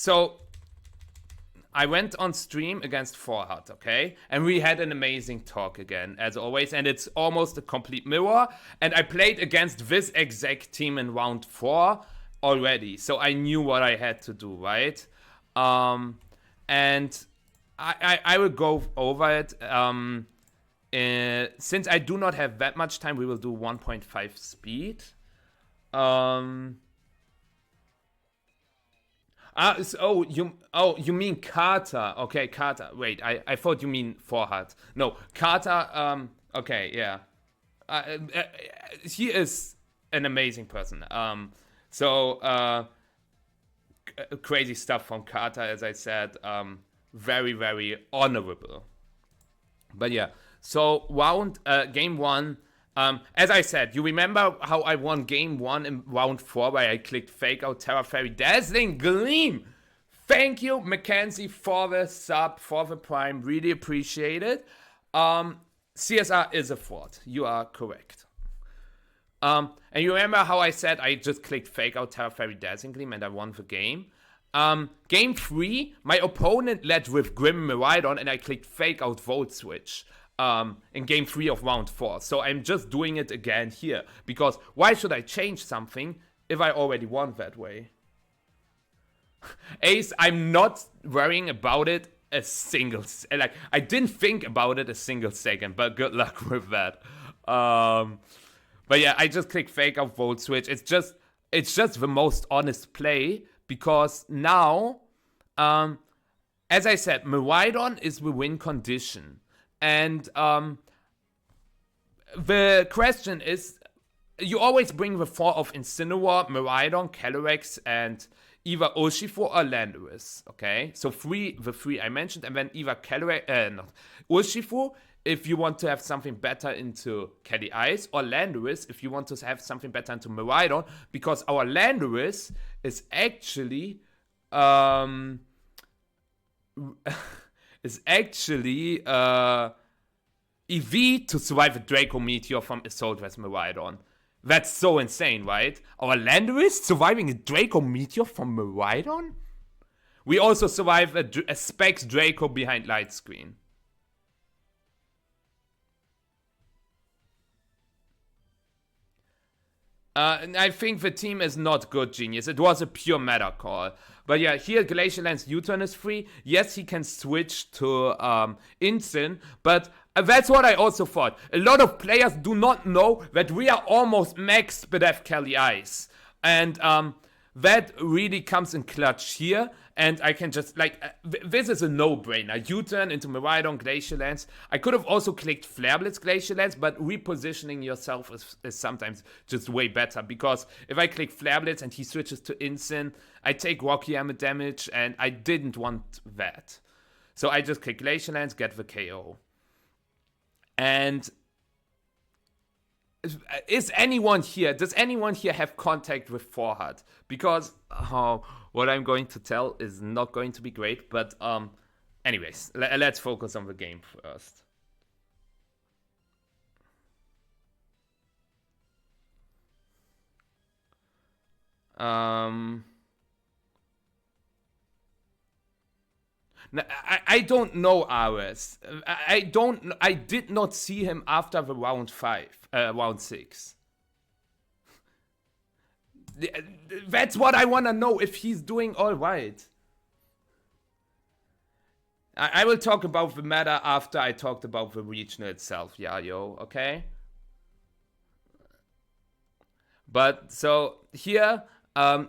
So I went on stream against Forhad, okay? And we had an amazing talk again, as always. And it's almost a complete mirror. And I played against this exact team in round 4 already. So I knew what I had to do, right? And I will go over it. Since I do not have that much time, we will do 1.5 speed. You mean Carter? Okay, Carter. Wait, I thought you mean Forhad. No, Carter. Okay, yeah. He is an amazing person. Crazy stuff from Carter, as I said. Very, very honorable. But yeah, so game 1. As I said, you remember how I won game 1 in round 4 where I clicked fake out Terra Fairy Dazzling Gleam. Thank you, Mackenzie, for the sub, for the prime. Really appreciate it. CSR is a fraud. You are correct. And you remember how I said I just clicked fake out Terra Fairy Dazzling Gleam and I won the game? Game 3, my opponent led with Grim Miraidon and I clicked fake out Volt Switch. In game 3 of round 4. So I'm just doing it again here. Because why should I change something if I already won that way? Ace, I'm not worrying about it a single... I didn't think about it a single second, but good luck with that. But yeah, I just click fake out Volt Switch. It's just the most honest play. Because now, as I said, Miraidon is the win condition. And the question is, you always bring the 4 of Incineroar, Miraidon, Calyrex, and either Urshifu or Landorus, okay? So the 3 I mentioned, and then either Urshifu, if you want to have something better into Caddy Ice, or Landorus, if you want to have something better into Miraidon, because our Landorus is actually... EV to survive a Draco Meteor from Assault West Miraidon. That's so insane, right? Our Landorus surviving a Draco Meteor from Miraidon? We also survive a Specs Draco behind Light Screen. And I think the team is not good, Genius. It was a pure meta call. But yeah, here Glacial Lance U-turn is free. Yes, he can switch to Incin, but that's what I also thought. A lot of players do not know that we are almost max Bedef Kelly Ice. And that really comes in clutch here. And I can just, this is a no-brainer. U-turn into Miraidon, Glacial Lance. I could have also clicked Flare Blitz, Glacial Lance, but repositioning yourself is sometimes just way better. Because if I click Flare Blitz and he switches to Incin, I take Rocky Hammer damage, and I didn't want that. So I just click Glacial Lance, get the KO. And does anyone here have contact with Forhad? Because what I'm going to tell is not going to be great. But anyways, let's focus on the game first. I don't know Ares. I did not see him after the round 6. That's what I want to know, if he's doing all right. I will talk about the meta after I talked about the regional itself, okay? But so here,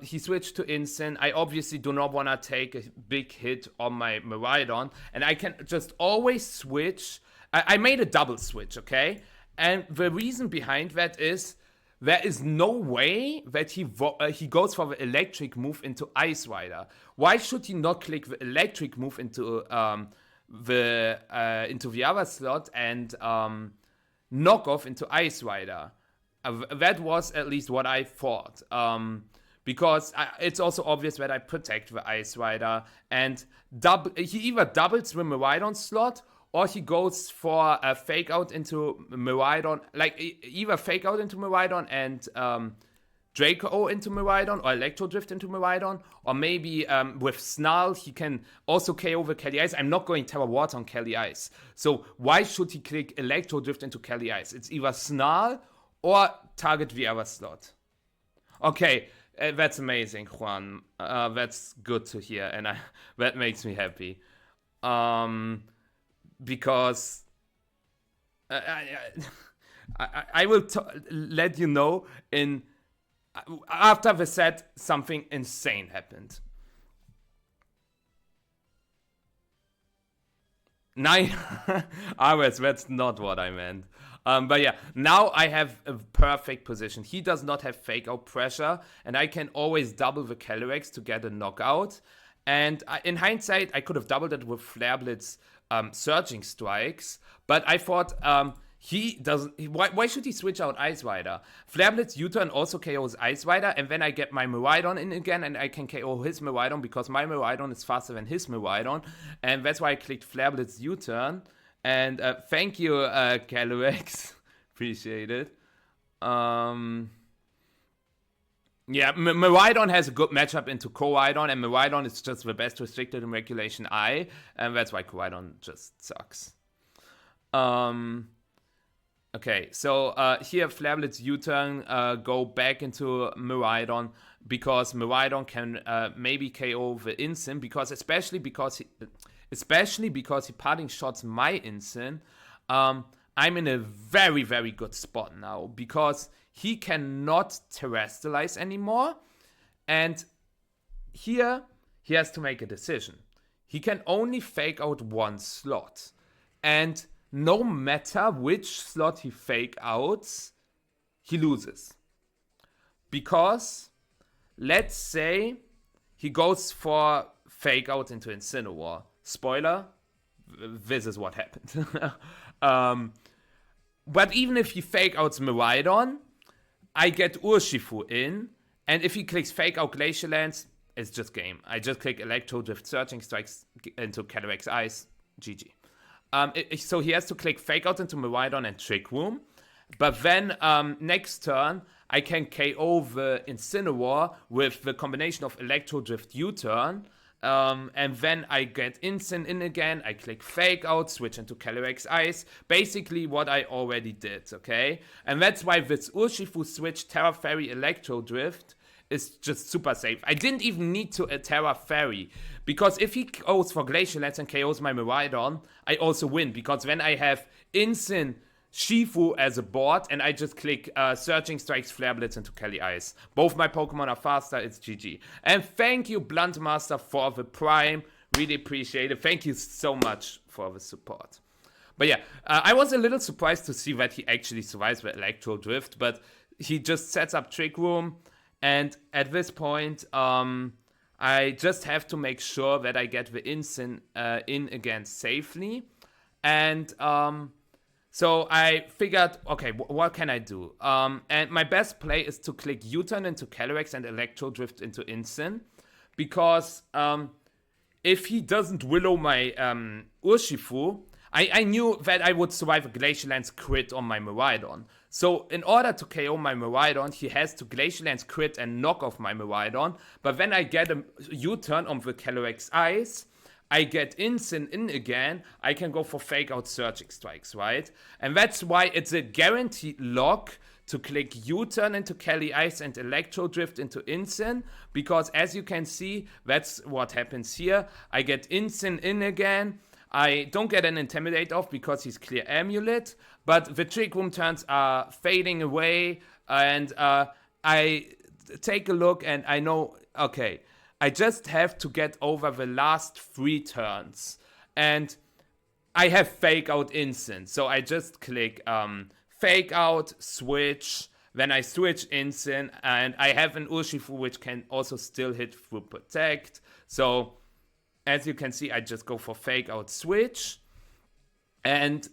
he switched to Incin. I obviously do not want to take a big hit on my Miraidon, and I can just always switch. I made a double switch, okay? And the reason behind that is there is no way that he goes for the electric move into Ice Rider. Why should he not click the electric move into the other slot and knock off into Ice Rider? That was at least what I thought. Because it's also obvious that I protect the Ice Rider, and he either doubles the Miraidon slot, or he goes for a fake out into Miraidon, either fake out into Miraidon and Draco into Miraidon or Electro Drift into Miraidon, or maybe with Snarl he can also KO the Kelly Ice. I'm not going Terra Water on Kelly Ice, so why should he click Electro Drift into Kelly Ice? It's either Snarl or target the other slot. Okay, that's amazing, Juan. That's good to hear, and that makes me happy. Because I will let you know after the set something insane happened. 9 hours, that's not what I meant. But yeah, now I have a perfect position. He does not have fake out pressure, and I can always double the Calyrex to get a knockout. And in hindsight, I could have doubled it with Flare Blitz Surging Strikes, but I thought he doesn't. Why should he switch out Ice Rider? Flare Blitz U-turn also KOs Ice Rider, and then I get my Miraidon in again, and I can KO his Miraidon because my Miraidon is faster than his Miraidon, and that's why I clicked Flare Blitz U-turn. And thank you, Calyrex. Appreciate it. Yeah, Miraidon has a good matchup into Koraidon, and Miraidon is just the best restricted in Regulation I, and that's why Koraidon just sucks. Okay, so here Flare Blitz U-turn go back into Miraidon because Miraidon can maybe KO the Incin, because especially because he parting shots my Incin. I'm in a very, very good spot now because he cannot terrestrialize anymore, and here he has to make a decision. He can only fake out one slot, and no matter which slot he fake outs, he loses. Because let's say he goes for fake out into Incineroar. Spoiler, this is what happened. But even if he fake outs Miraidon, I get Urshifu in, and if he clicks fake out Glacial Lance, it's just game. I just click Electro Drift Searching Strikes into Calyrex Ice, GG. So he has to click fake out into Miraidon and Trick Room, but then next turn I can KO the Incineroar with the combination of Electro Drift U-turn, and then I get Incin in again, I click fake out, switch into Calyrex Ice, basically what I already did, okay? And that's why this Urshifu switch Terra Fairy Electro Drift is just super safe. I didn't even need to Terra Fairy, because if he goes for Glacial Lance and KOs my Miraidon, I also win, because then I have Incin Shifu as a board, and I just click Searching Strikes Flare Blitz into Kelly Ice. Both my Pokemon are faster, it's GG. And thank you, Blunt Master, for the Prime. Really appreciate it. Thank you so much for the support. But yeah, I was a little surprised to see that he actually survives the Electro Drift, but he just sets up Trick Room, and at this point, I just have to make sure that I get the Incin in again safely. And so I figured, okay, what can I do? And my best play is to click U-turn into Calyrex and Electro Drift into Incin, because if he doesn't Willow my Urshifu, I knew that I would survive a Glacial Lance crit on my Miraidon. So in order to KO my Miraidon, he has to Glacial Lance crit and knock off my Miraidon, but when I get a U-turn on the Calyrex Ice, I get Incin in again, I can go for fake out Searching Strikes, right? And that's why it's a guaranteed lock to click U-turn into Kelly Ice and Electro Drift into Incin, because as you can see, that's what happens here. I get Incin in again, I don't get an Intimidate off because he's clear Amulet, but the Trick Room turns are fading away, and I take a look and I know, okay, I just have to get over the last 3 turns, and I have fake out Incin, so I just click fake out, switch, then I switch Incin, and I have an Urshifu which can also still hit through Protect, so as you can see, I just go for fake out, switch, and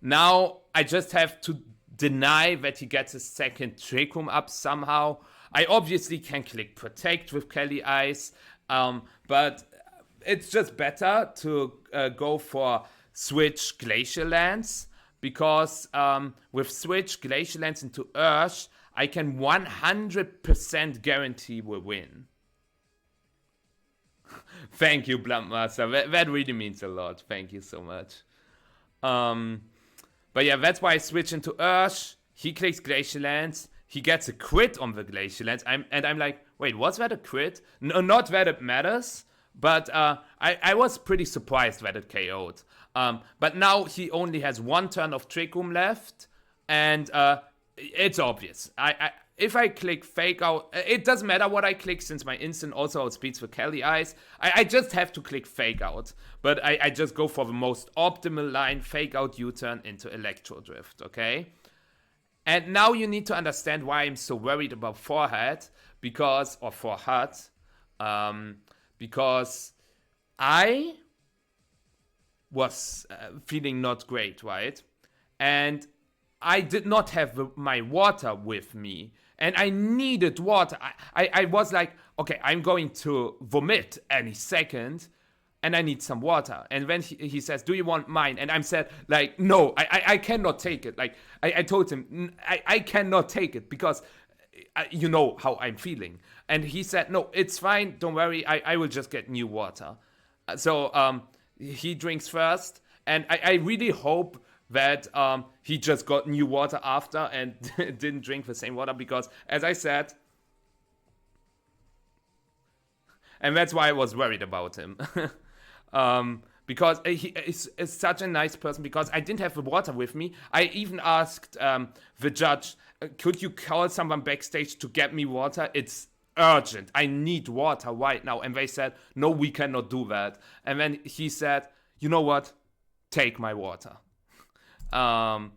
now I just have to deny that he gets a second Trick Room up somehow. I obviously can click Protect with Kelly Ice, but it's just better to go for switch Glacial Lance, because with switch Glacial Lance into Ursh, I can 100% guarantee will win. Thank you, Bluntmaster. That really means a lot. Thank you so much. But yeah, that's why I switch into Ursh. He clicks Glacial Lance. He gets a crit on the Glacial Lance. I'm like, wait, was that a crit? No, not that it matters. But I was pretty surprised that it KO'd. But now he only has one turn of Trick Room left. And it's obvious. If I click Fake Out, it doesn't matter what I click since my instant also outspeeds the Kelly Eyes. I just have to click Fake Out. But I just go for the most optimal line, Fake Out U-turn into Electro Drift, okay? And now you need to understand why I'm so worried about Forhad, because I was feeling not great, right? And I did not have my water with me. And I needed water. I was like, okay, I'm going to vomit any second. And I need some water. And then he says, do you want mine? And I'm said, like, no, I cannot take it. Like, I told him, I cannot take it because you know how I'm feeling. And he said, no, it's fine. Don't worry. I will just get new water. So he drinks first. And I really hope that he just got new water after and didn't drink the same water because, as I said, and that's why I was worried about him. Because he is such a nice person, because I didn't have the water with me. I even asked the judge, could you call someone backstage to get me water? It's urgent. I need water right now. And they said, no, we cannot do that. And then he said, you know what? Take my water. And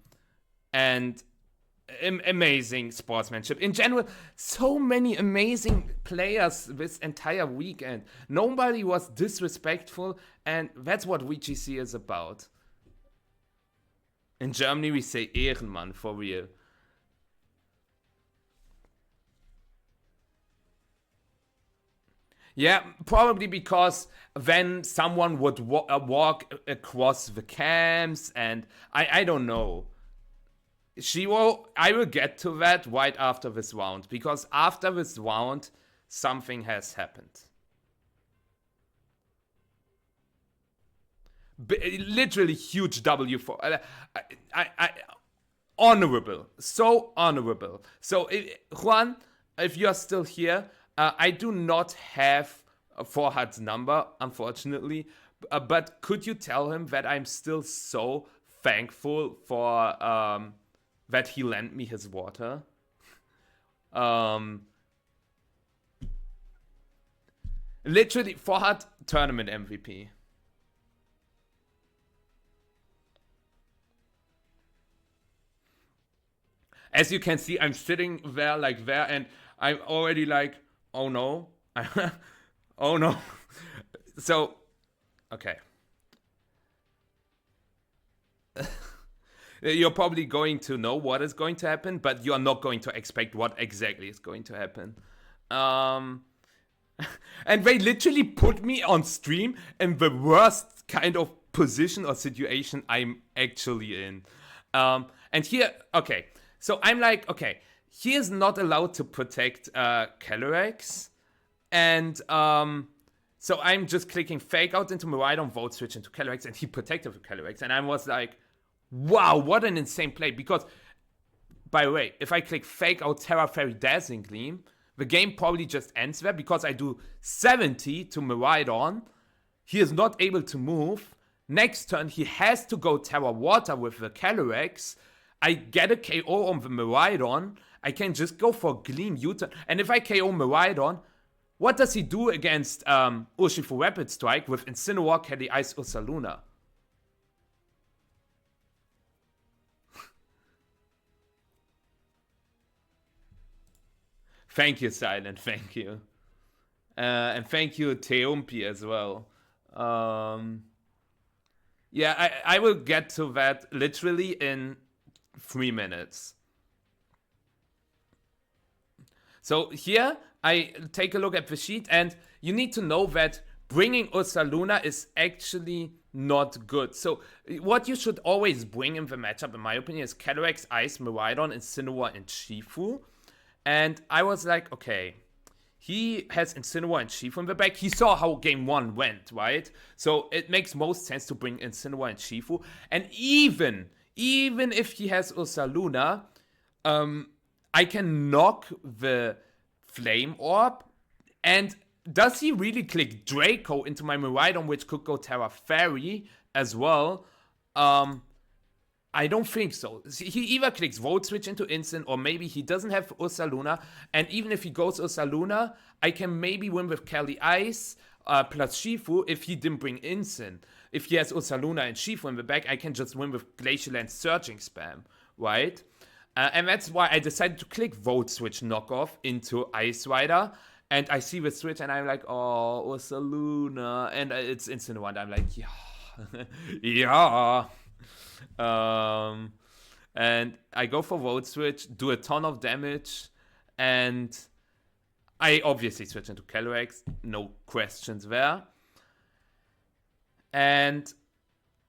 amazing sportsmanship. In general, so many amazing players this entire weekend. Nobody was disrespectful, and that's what VGC is about. In Germany, we say Ehrenmann, for real. Yeah, probably because then someone would walk across the cams, and I don't know. I will get to that right after this round, because after this round, something has happened. Literally huge W for honorable, so honorable. So Juan, if you're still here, I do not have Forhad's number, unfortunately, but could you tell him that I'm still so thankful for that he lent me his water? Literally, Forhad tournament MVP. As you can see, I'm sitting there like there, and I'm already like, oh no. Oh no. So, okay. You're probably going to know what is going to happen, but you're not going to expect what exactly is going to happen. And they literally put me on stream in the worst kind of position or situation I'm actually in. And here, okay. So I'm like, okay, he is not allowed to protect Calyrex. And so I'm just clicking Fake Out into Miraidon, Volt Switch into Calyrex, and he protected the Calyrex. And I was like, wow, what an insane play. Because, by the way, if I click Fake Out Terra Fairy Dazzling Gleam, the game probably just ends there, because I do 70 to Miraidon. He is not able to move. Next turn, he has to go Terra Water with the Calyrex. I get a KO on the Miraidon. I can just go for Gleam U-turn. And if I KO Miraidon, what does he do against Urshifu Rapid Strike with Incineroar, Kelly Ice, Ursaluna? Thank you, Silent. Thank you. And thank you, Teompi, as well. Yeah, I will get to that literally in 3 minutes. So here, I take a look at the sheet, and you need to know that bringing Ursaluna is actually not good. So what you should always bring in the matchup, in my opinion, is Calyrex, Ice, Miraidon, Incineroar, and Shifu. And I was like, okay, he has Incineroar and Shifu in the back. He saw how game 1 went, right? So it makes most sense to bring Incineroar and Shifu. And even if he has Ursaluna, I can knock the Flame Orb. And does he really click Draco into my Miraidon, which could go Terra Fairy as well? I don't think so. He either clicks Volt Switch into Instant, or maybe he doesn't have Ursaluna. And even if he goes Ursaluna, I can maybe win with Kelly Ice plus Shifu if he didn't bring Instant. If he has Ursaluna and Shifu in the back, I can just win with Glacial Lance Searching Spam, right? And that's why I decided to click Volt Switch knockoff into Ice Rider. And I see the switch and I'm like, oh, Ursaluna. And it's Incineroar. And I'm like, yeah. Yeah. And I go for Volt Switch, do a ton of damage, and I obviously switch into Calyrex, no questions there. And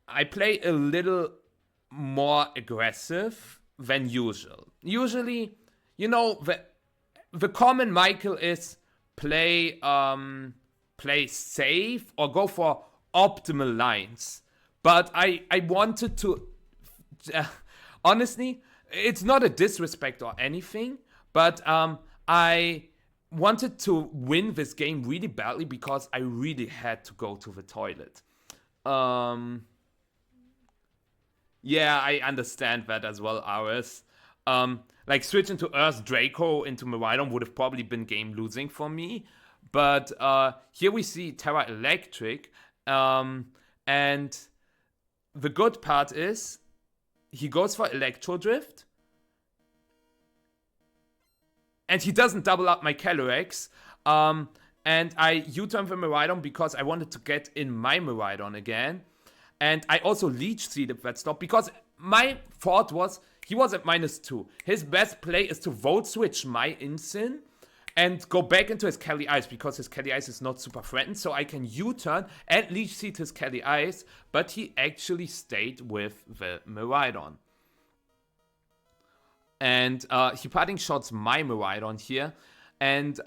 I play a little more aggressive than usual. Usually, you know, the common Michael is play safe or go for optimal lines. But I wanted to, honestly, it's not a disrespect or anything, but I wanted to win this game really badly because I really had to go to the toilet. Yeah, I understand that as well, Aris. Like switching to Earth Draco into Miraidon would have probably been game losing for me. But here we see Terra Electric, and the good part is he goes for Electro Drift. And he doesn't double up my Calyrex. And I U-turn the Miraidon because I wanted to get in my Miraidon again. And I also Leech Seeded that stop because my thought was he was at -2. His best play is to Volt Switch my Incin and go back into his Kelly Ice because his Kelly Ice is not super threatened, so I can U-turn and Leech Seed his Kelly Ice, but he actually stayed with the Miraidon. And he parting shots my Miraidon here, and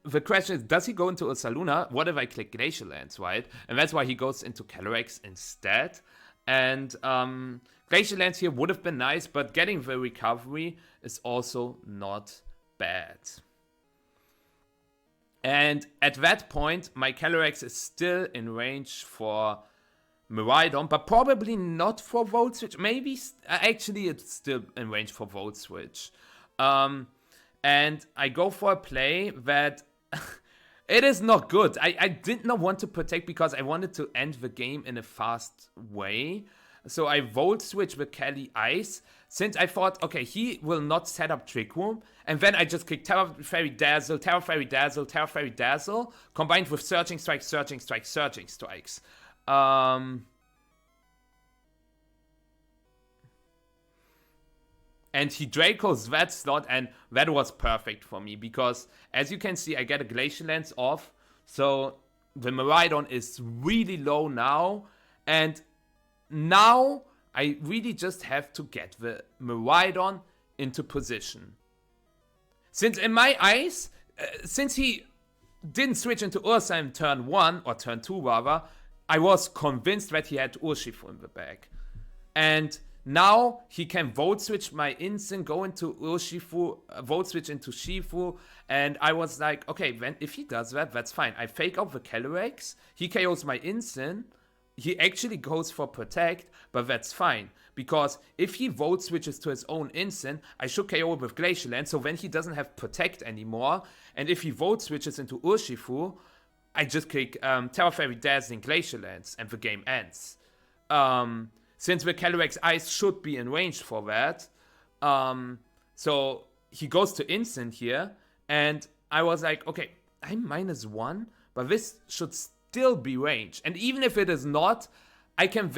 the question is, does he go into Ursaluna? What if I click Glacial Lance, right? And that's why he goes into Calyrex instead. And Glacial Lance here would have been nice, but getting the recovery is also not bad. And at that point, my Calyrex is still in range for Miraidon, but probably not for Volt Switch. Maybe, actually, it's still in range for Volt Switch. And I go for a play that it is not good. I did not want to protect because I wanted to end the game in a fast way. So I Volt Switch with Kelly Ice, since I thought, okay, he will not set up Trick Room. And then I just click Terra Fairy Dazzle, Terra Fairy Dazzle, Terra Fairy Dazzle, combined with Searching Strikes, Searching Strikes, Searching Strikes. And he Dracos that slot, and that was perfect for me because, as you can see, I get a Glacial Lance off. So the Miraidon is really low now, and now I really just have to get the Miraidon into position. Since in my eyes, since he didn't switch into Ursa in turn 1, or turn 2 rather, I was convinced that he had Urshifu in the back. And now he can Volt Switch my Instant, go into Urshifu, Volt Switch into Shifu, and I was like, okay, then if he does that, that's fine. I fake out the Calyrex, he KOs my Instant, he actually goes for Protect, but that's fine. Because if he Volt Switches to his own Instant, I should KO with Glacial Lance, so then he doesn't have Protect anymore. And if he Volt Switches into Urshifu, I just click Terra Fairy Dazzling Glacial Lance, and the game ends. Since the Calyrex Ice should be in range for that. So he goes to Instant here, and I was like, okay, I'm -1, but this should still be range. And even if it is not, I can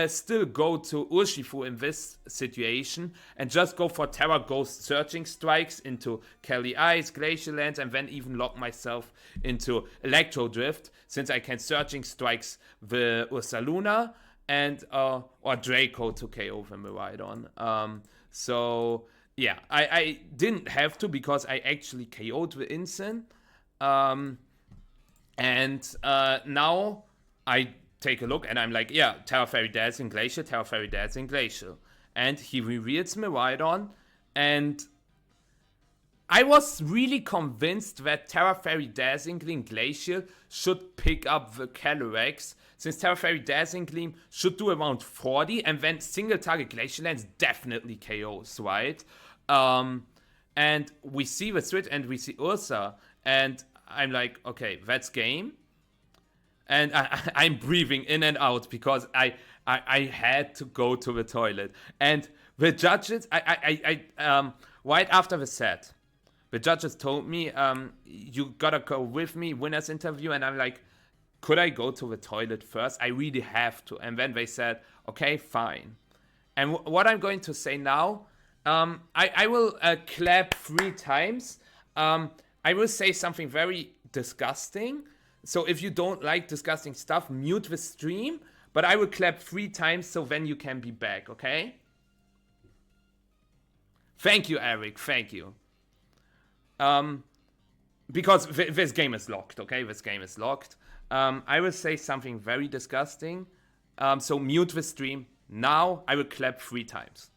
still go to Urshifu in this situation and just go for Terra Ghost Searching Strikes into Kelly Ice, Glacial Lance, and then even lock myself into Electro Drift, since I can Searching Strikes the Ursaluna and or Draco to KO the Miraidon. So yeah, I didn't have to because I actually KO'd the Incin. Now I take a look and I'm like, yeah, Terra Fairy Dazzling Glacier, Terra Fairy Dazzling Glacier. And he reveals Miraidon, and I was really convinced that Terra Fairy Dazzling Gleam Glacier should pick up the Calyrex, since Terra Fairy Dazzling Gleam should do around 40, and then single target Glacier Lance definitely KOs, right? And we see the switch and we see Ursa, and I'm like, okay, that's game. And I'm breathing in and out because I had to go to the toilet. And the judges, right after the set, the judges told me, you gotta go with me, winner's interview. And I'm like, could I go to the toilet first? I really have to. And then they said, okay, fine. And what I'm going to say now, I will clap 3 times. I will say something very disgusting. So if you don't like disgusting stuff, mute the stream. But I will clap 3 times so then you can be back, okay? Thank you, Eric. Thank you. Because this game is locked, okay? This game is locked. I will say something very disgusting. So mute the stream. Now I will clap 3 times.